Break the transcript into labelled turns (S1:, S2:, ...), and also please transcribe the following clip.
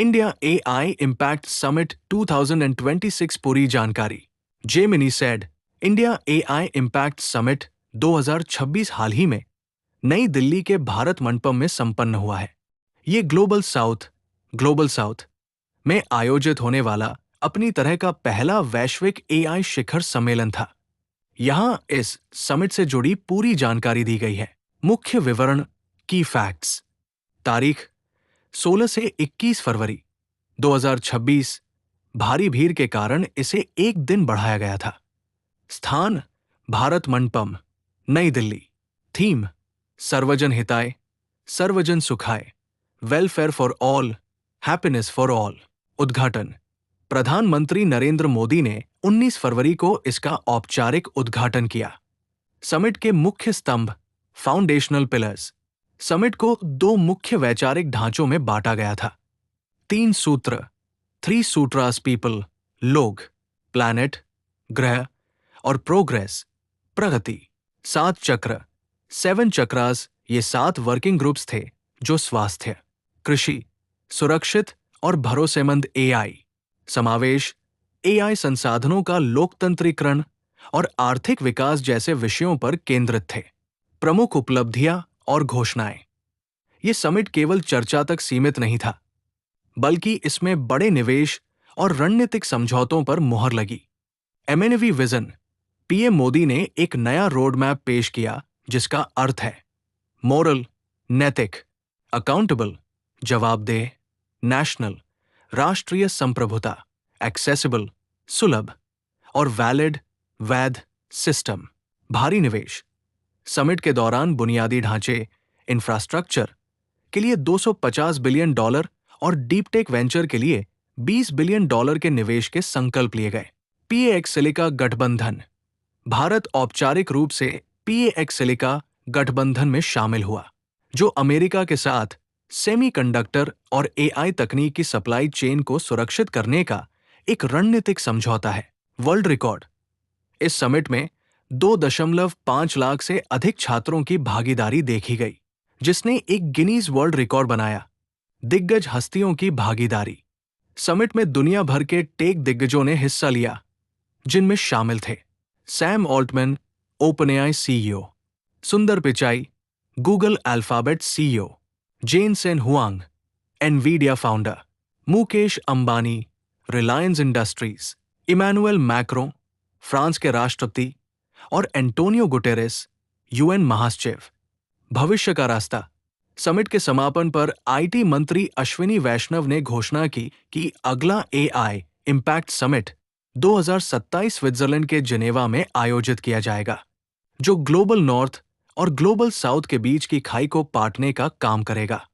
S1: India AI impact summit 2026 पूरी जानकारी। Gemini said India AI impact summit 2026 हाल ही में नई दिल्ली के भारत मंडपम में संपन्न हुआ है। ये ग्लोबल साउथ में आयोजित होने वाला अपनी तरह का पहला वैश्विक एआई शिखर सम्मेलन था। यहां इस समिट से जुड़ी पूरी जानकारी दी गई है। मुख्य विवरण, की फैक्ट्स। तारीख 16 से 21 फरवरी 2026। भारी भीड़ के कारण इसे एक दिन बढ़ाया गया था। स्थान, भारत मंडपम, नई दिल्ली। थीम, सर्वजन हिताय, सर्वजन सुखाय, welfare for all, happiness for all. उद्घाटन, प्रधानमंत्री नरेंद्र मोदी ने 19 फरवरी को इसका औपचारिक उद्घाटन किया। समिट के मुख्य स्तंभ, फाउंडेशनल पिलर्स। समिट को दो मुख्य वैचारिक ढांचों में बांटा गया था। 3 सूत्र, 3 सूत्रास पीपल, लोग, प्लैनेट, ग्रह, और प्रोग्रेस, प्रगति। 7 चक्र, 7 चक्रास, ये 7 वर्किंग ग्रुप्स थे जो स्वास्थ्य, कृषि, सुरक्षित और भरोसेमंद एआई, समावेश, एआई संसाधनों का लोकतंत्रीकरण और आर्थिक विकास जैसे विषयों पर केंद्रित थे। प्रमुख उपलब्धियां और घोषणाएं। ये समिट केवल चर्चा तक सीमित नहीं था, बल्कि इसमें बड़े निवेश और रणनीतिक समझौतों पर मुहर लगी। एमएनवी विजन, पीएम मोदी ने एक नया रोड मैप पेश किया जिसका अर्थ है मोरल, नैतिक, अकाउंटेबल, जवाबदेह, नेशनल, राष्ट्रीय संप्रभुता, एक्सेसिबल, सुलभ, और वैध सिस्टम। भारी निवेश। समिट के दौरान बुनियादी ढांचे, इंफ्रास्ट्रक्चर के लिए $250 बिलियन और डीप टेक वेंचर के लिए $20 बिलियन के निवेश के संकल्प लिए गए। पीएएक्स सिलिका गठबंधन। भारत औपचारिक रूप से पीएएक्स सिलिका गठबंधन में शामिल हुआ, जो अमेरिका के साथ सेमीकंडक्टर और एआई तकनीक की सप्लाई चेन को सुरक्षित करने का एक रणनीतिक समझौता है। World record. इस समिट में 2.5 लाख से अधिक छात्रों की भागीदारी देखी गई, जिसने एक गिनीज वर्ल्ड रिकॉर्ड बनाया। दिग्गज हस्तियों की भागीदारी। समिट में दुनिया भर के टेक दिग्गजों ने हिस्सा लिया, जिनमें शामिल थे Sam Altman, OpenAI CEO, Sundar Pichai, Google Alphabet CEO, Jensen Huang, Nvidia founder, Mukesh Ambani, Reliance Industries, Emmanuel Macron, France के राष्ट्रपति, और एंटोनियो गुटेरेस, यूएन महासचिव। भविष्य का रास्ता। समिट के समापन पर आईटी मंत्री अश्विनी वैष्णव ने घोषणा की कि अगला एआई इम्पैक्ट समिट 2027 स्विट्जरलैंड के जिनेवा में आयोजित किया जाएगा, जो ग्लोबल नॉर्थ और ग्लोबल साउथ के बीच की खाई को पाटने का काम करेगा।